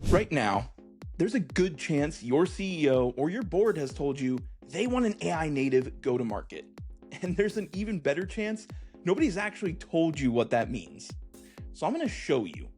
Right now, there's a good chance your CEO or your board has told you they want an AI native go to market. And there's an even better chance nobody's actually told you what that means. So I'm going to show you.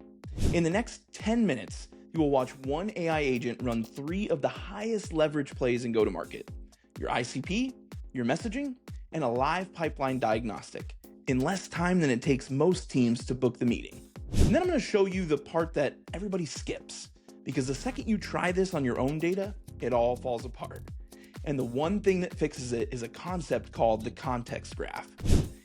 In the next 10 minutes, you will watch one AI agent run 3 of the highest leverage plays in go-to-market: your ICP, your messaging, and a live pipeline diagnostic in less time than it takes most teams to book the meeting. And then I'm going to show you the part that everybody skips, because the second you try this on your own data, it all falls apart. And the one thing that fixes it is a concept called the context graph.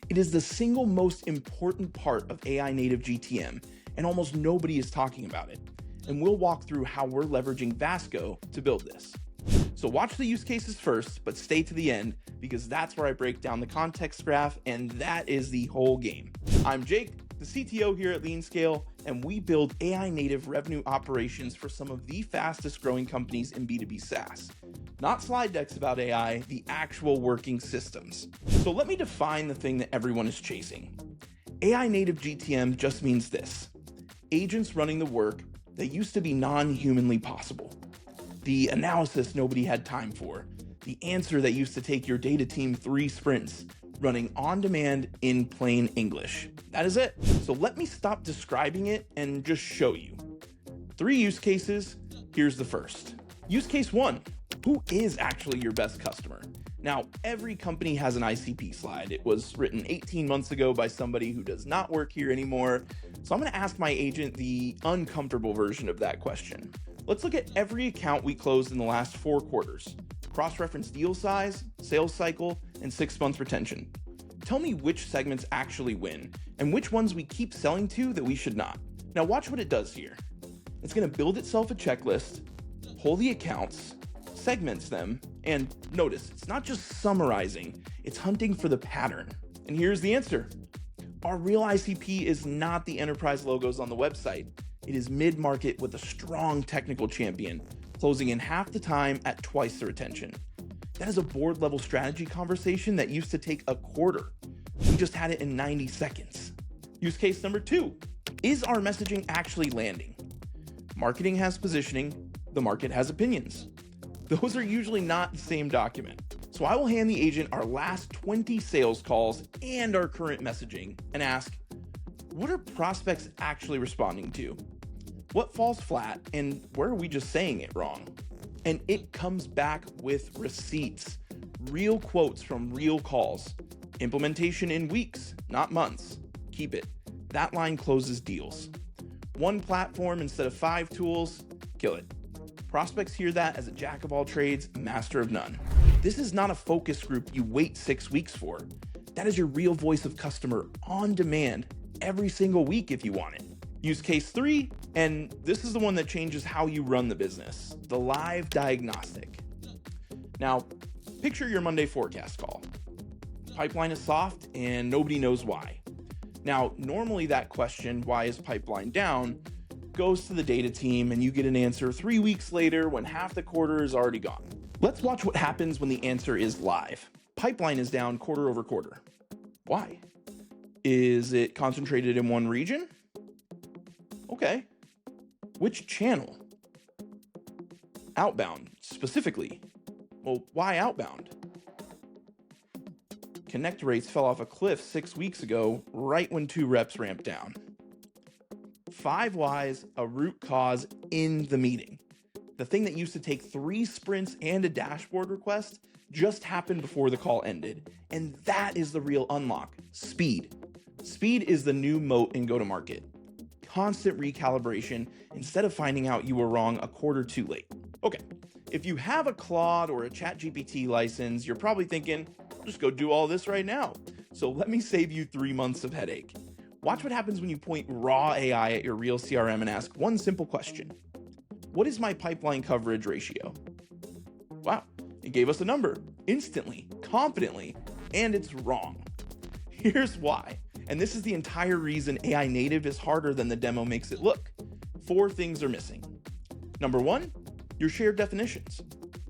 It is the single most important part of AI-native GTM, and almost nobody is talking about it. And we'll walk through how we're leveraging Vasco to build this. So watch the use cases first, but stay to the end, because that's where I break down the context graph, and that is the whole game. I'm Jake, the CTO here at LeanScale, and we build AI-native revenue operations for some of the fastest growing companies in B2B SaaS. Not slide decks about AI, the actual working systems. So let me define the thing that everyone is chasing. AI-native GTM just means this: agents running the work that used to be non-humanly possible. The analysis nobody had time for. The answer that used to take your data team 3 sprints, running on demand in plain English. That is it. So let me stop describing it and just show you. 3 use cases. Here's the first. Use case 1. Who is actually your best customer? Now, every company has an ICP slide. It was written 18 months ago by somebody who does not work here anymore. So I'm going to ask my agent the uncomfortable version of that question. Let's look at every account we closed in the last 4 quarters. Cross-reference deal size, sales cycle, and 6 months retention. Tell me which segments actually win and which ones we keep selling to that we should not. Now watch what it does here. It's going to build itself a checklist, pull the accounts, segments them, and notice it's not just summarizing, it's hunting for the pattern. And here's the answer. Our real ICP is not the enterprise logos on the website. It is mid-market with a strong technical champion, closing in half the time at twice the retention. That is a board level strategy conversation that used to take a quarter. We just had it in 90 seconds. Use case number 2. Is our messaging actually landing? Marketing has positioning, the market has opinions. Those are usually not the same document. So I will hand the agent our last 20 sales calls and our current messaging and ask, what are prospects actually responding to? What falls flat, and where are we just saying it wrong? And it comes back with receipts, real quotes from real calls. Implementation in weeks, not months. Keep it. That line closes deals. One platform instead of 5 tools, kill it. Prospects hear that as a jack of all trades, master of none. This is not a focus group you wait 6 weeks for. That is your real voice of customer on demand every single week if you want it. Use case 3, and this is the one that changes how you run the business: the live diagnostic. Now, picture your Monday forecast call. Pipeline is soft and nobody knows why. Now, normally that question, why is pipeline down, goes to the data team and you get an answer 3 weeks later when half the quarter is already gone. Let's watch what happens when the answer is live. Pipeline is down quarter over quarter. Why? Is it concentrated in one region? Okay. Which channel? Outbound, specifically. Well, why outbound? Connect rates fell off a cliff 6 weeks ago, right when 2 reps ramped down. 5 whys, a root cause in the meeting. The thing that used to take 3 sprints and a dashboard request just happened before the call ended. And that is the real unlock: speed. Speed is the new moat in go-to-market. Constant recalibration instead of finding out you were wrong a quarter too late. Okay, if you have a Claude or a ChatGPT license, you're probably thinking, just go do all this right now. So let me save you 3 months of headache. Watch what happens when you point raw AI at your real CRM and ask one simple question. What is my pipeline coverage ratio? Wow, it gave us a number instantly, confidently, and it's wrong. Here's why. And this is the entire reason AI native is harder than the demo makes it look. 4 things are missing. Number 1, your shared definitions.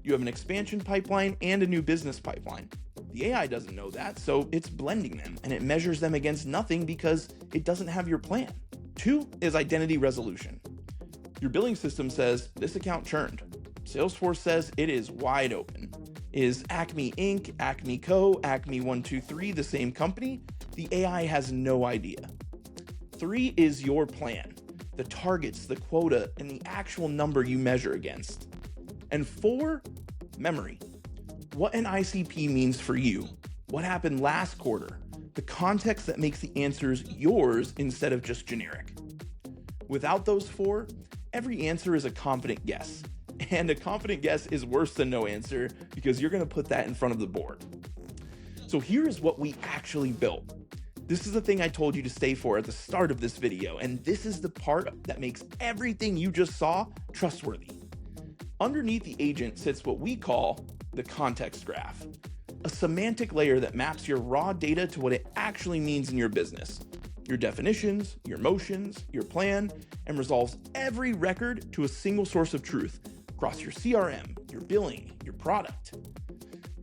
You have an expansion pipeline and a new business pipeline. The AI doesn't know that, so it's blending them, and it measures them against nothing because it doesn't have your plan. 2 is identity resolution. Your billing system says this account churned. Salesforce says it is wide open. Is Acme Inc., Acme Co., Acme 123 the same company? The AI has no idea. 3 is your plan, the targets, the quota, and the actual number you measure against. And 4, memory. What an ICP means for you, what happened last quarter, the context that makes the answers yours instead of just generic. Without those 4, every answer is a confident guess. And a confident guess is worse than no answer because you're going to put that in front of the board. So here is what we actually built. This is the thing I told you to stay for at the start of this video, and this is the part that makes everything you just saw trustworthy. Underneath the agent sits what we call the context graph, a semantic layer that maps your raw data to what it actually means in your business, your definitions, your motions, your plan, and resolves every record to a single source of truth across your CRM, your billing, your product.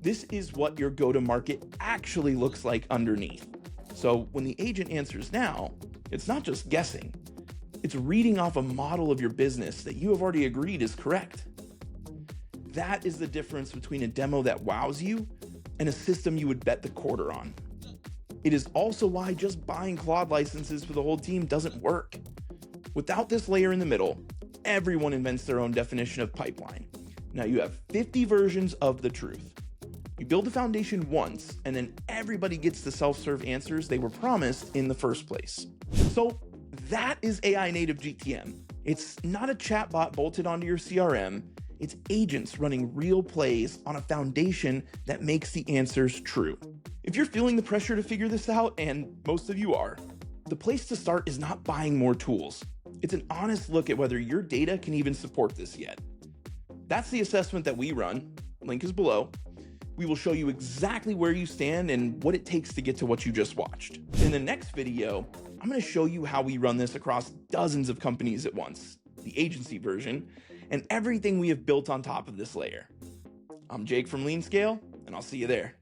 This is what your go-to-market actually looks like underneath. So when the agent answers now, it's not just guessing, it's reading off a model of your business that you have already agreed is correct. That is the difference between a demo that wows you and a system you would bet the quarter on. It is also why just buying Claude licenses for the whole team doesn't work. Without this layer in the middle, everyone invents their own definition of pipeline. Now you have 50 versions of the truth. You build the foundation once, and then everybody gets the self-serve answers they were promised in the first place. So that is AI-native GTM. It's not a chatbot bolted onto your CRM. It's agents running real plays on a foundation that makes the answers true. If you're feeling the pressure to figure this out, and most of you are, the place to start is not buying more tools. It's an honest look at whether your data can even support this yet. That's the assessment that we run. Link is below. We will show you exactly where you stand and what it takes to get to what you just watched. In the next video, I'm going to show you how we run this across dozens of companies at once, the agency version, and everything we have built on top of this layer. I'm Jake from LeanScale, and I'll see you there.